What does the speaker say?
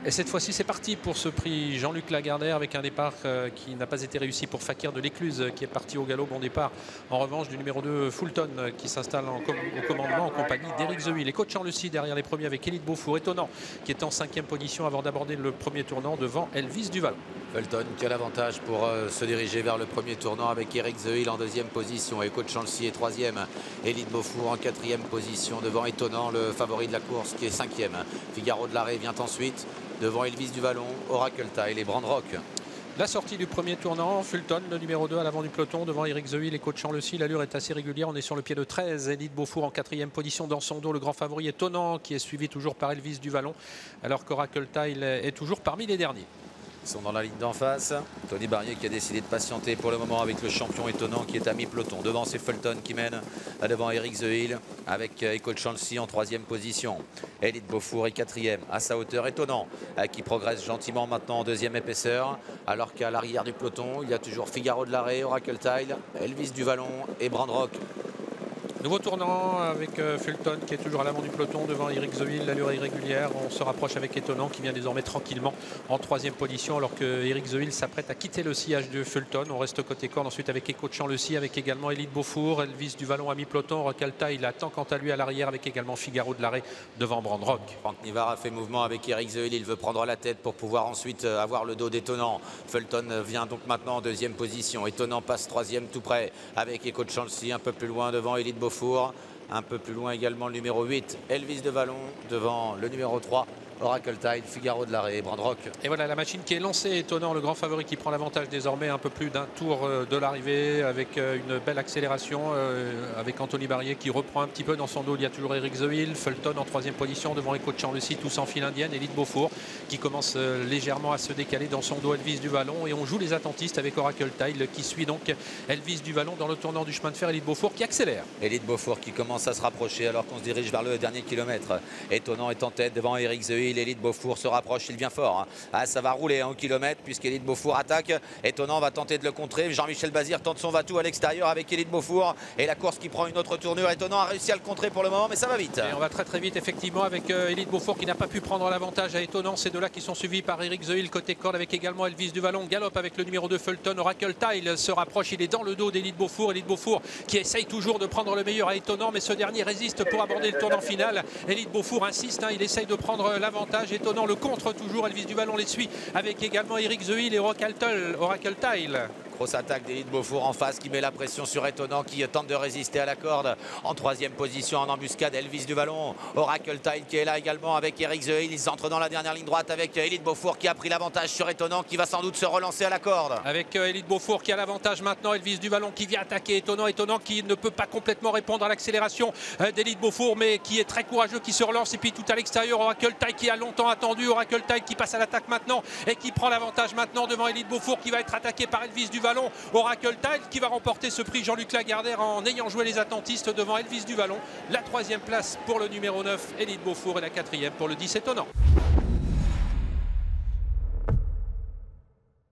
Et cette fois-ci, c'est parti pour ce prix Jean-Luc Lagardère avec un départ qui n'a pas été réussi pour Fakir de l'Écluse qui est parti au galop. Bon départ en revanche du numéro 2 Fulton qui s'installe au commandement en compagnie d'Éric Zeuil. Les coachs en Lucie derrière les premiers avec Élite Beaufour, étonnant, qui est en 5e position avant d'aborder le premier tournant devant Elvis Duval. Fulton qui a l'avantage pour se diriger vers le premier tournant avec Éric Zeuil en 2e position et coach Chancy est 3e. Élite Beaufour en 4e position devant Étonnant, le favori de la course qui est 5e. Figaro de l'Arrêt vient ensuite devant Elvis Duval, Oracle Tile et Brandrock. La sortie du premier tournant, Fulton, le numéro 2 à l'avant du peloton, devant Éric Zeuil, les coachs en Lucie. L'allure est assez régulière, on est sur le pied de 13. Élite Beaufour en 4e position dans son dos, le grand favori Étonnant qui est suivi toujours par Elvis Duval, alors qu'Oracle Tile est toujours parmi les derniers. Ils sont dans la ligne d'en face. Tony Barrier qui a décidé de patienter pour le moment avec le champion Étonnant qui est à mi-peloton. Devant c'est Fulton qui mène, devant Éric Zeuil avec Echo Chancy en 3e position. Élite Beaufour est 4e à sa hauteur. Étonnant qui progresse gentiment maintenant en 2e épaisseur. Alors qu'à l'arrière du peloton, il y a toujours Figaro de l'Arrêt, Oracle Tile, Elvis Duval et Brandrock. Nouveau tournant avec Fulton qui est toujours à l'avant du peloton devant Éric Zeuil, l'allure irrégulière. On se rapproche avec Étonnant qui vient désormais tranquillement en 3e position alors que Éric Zeuil s'apprête à quitter le sillage de Fulton. On reste côté corde ensuite avec Echo Chancy avec également Élite Beaufour, Elvis Duval à mi-peloton. Rocalta il attend quant à lui à l'arrière avec également Figaro de l'Arrêt devant Brandrock. Franck Nivard a fait mouvement avec Éric Zeuil, il veut prendre la tête pour pouvoir ensuite avoir le dos d'Étonnant. Fulton vient donc maintenant en 2e position. Étonnant passe 3e tout près avec Echo Chancy un peu plus loin devant Élite Beaufour. Un peu plus loin également le numéro 8, Elvis Duval devant le numéro 3, Oracle Tile, Figaro de l'Arrêt et Brandrock. Et voilà la machine qui est lancée, Étonnant, le grand favori qui prend l'avantage désormais un peu plus d'un tour de l'arrivée avec une belle accélération avec Anthony Barrier qui reprend un petit peu dans son dos. Il y a toujours Éric Zeuil, Fulton en 3e position devant Echo Chancy, tous en file indienne. Élite Beaufour qui commence légèrement à se décaler dans son dos, Elvis Duval, et on joue les attentistes avec Oracle Tile qui suit donc Elvis Duval dans le tournant du chemin de fer. Élite Beaufour qui accélère. Élite Beaufour qui commence à se rapprocher alors qu'on se dirige vers le dernier kilomètre. Étonnant est en tête devant Éric Zeuil. L'Élite Beaufour se rapproche, il vient fort. Ah, ça va rouler au kilomètre puisqu'Élite Beaufour attaque. Étonnant va tenter de le contrer. Jean-Michel Bazir tente son va-tout à l'extérieur avec Élite Beaufour. Et la course qui prend une autre tournure. Étonnant a réussi à le contrer pour le moment, mais ça va vite. Et on va très vite effectivement avec Élite Beaufour qui n'a pas pu prendre l'avantage à Étonnant. Ces deux-là qui sont suivis par Éric Zeuil côté corde avec également Elvis Duval. Galope avec le numéro 2 Fulton. Oracle Tile se rapproche, il est dans le dos d'Élite Beaufour. Élite Beaufour qui essaye toujours de prendre le meilleur à Étonnant, mais ce dernier résiste pour aborder le tournant final. Élite Beaufour insiste, il essaye de prendre l'avantage. Étonnant le contre toujours, Elvis Duval les suit avec également Éric Zeuil et Oracle Tile. Grosse attaque d'Élite Beaufour en face qui met la pression sur Étonnant qui tente de résister à la corde. En 3e position en embuscade, Elvis Duval, Oracle Tile qui est là également avec Éric Zeuil. Ils entrent dans la dernière ligne droite avec Élite Beaufour qui a pris l'avantage sur Étonnant qui va sans doute se relancer à la corde. Avec Élite Beaufour qui a l'avantage maintenant, Elvis Duval qui vient attaquer Étonnant qui ne peut pas complètement répondre à l'accélération d'Élite Beaufour mais qui est très courageux, qui se relance, et puis tout à l'extérieur Oracle Tile qui a longtemps attendu, Oracle Tile qui passe à l'attaque maintenant et qui prend l'avantage maintenant devant Élite Beaufour qui va être attaqué par Elvis Duval. Oracle Tile qui va remporter ce prix Jean-Luc Lagardère en ayant joué les attentistes devant Elvis Duval. La 3e place pour le numéro 9 Élite Beaufour et la 4e pour le 10 Étonnant.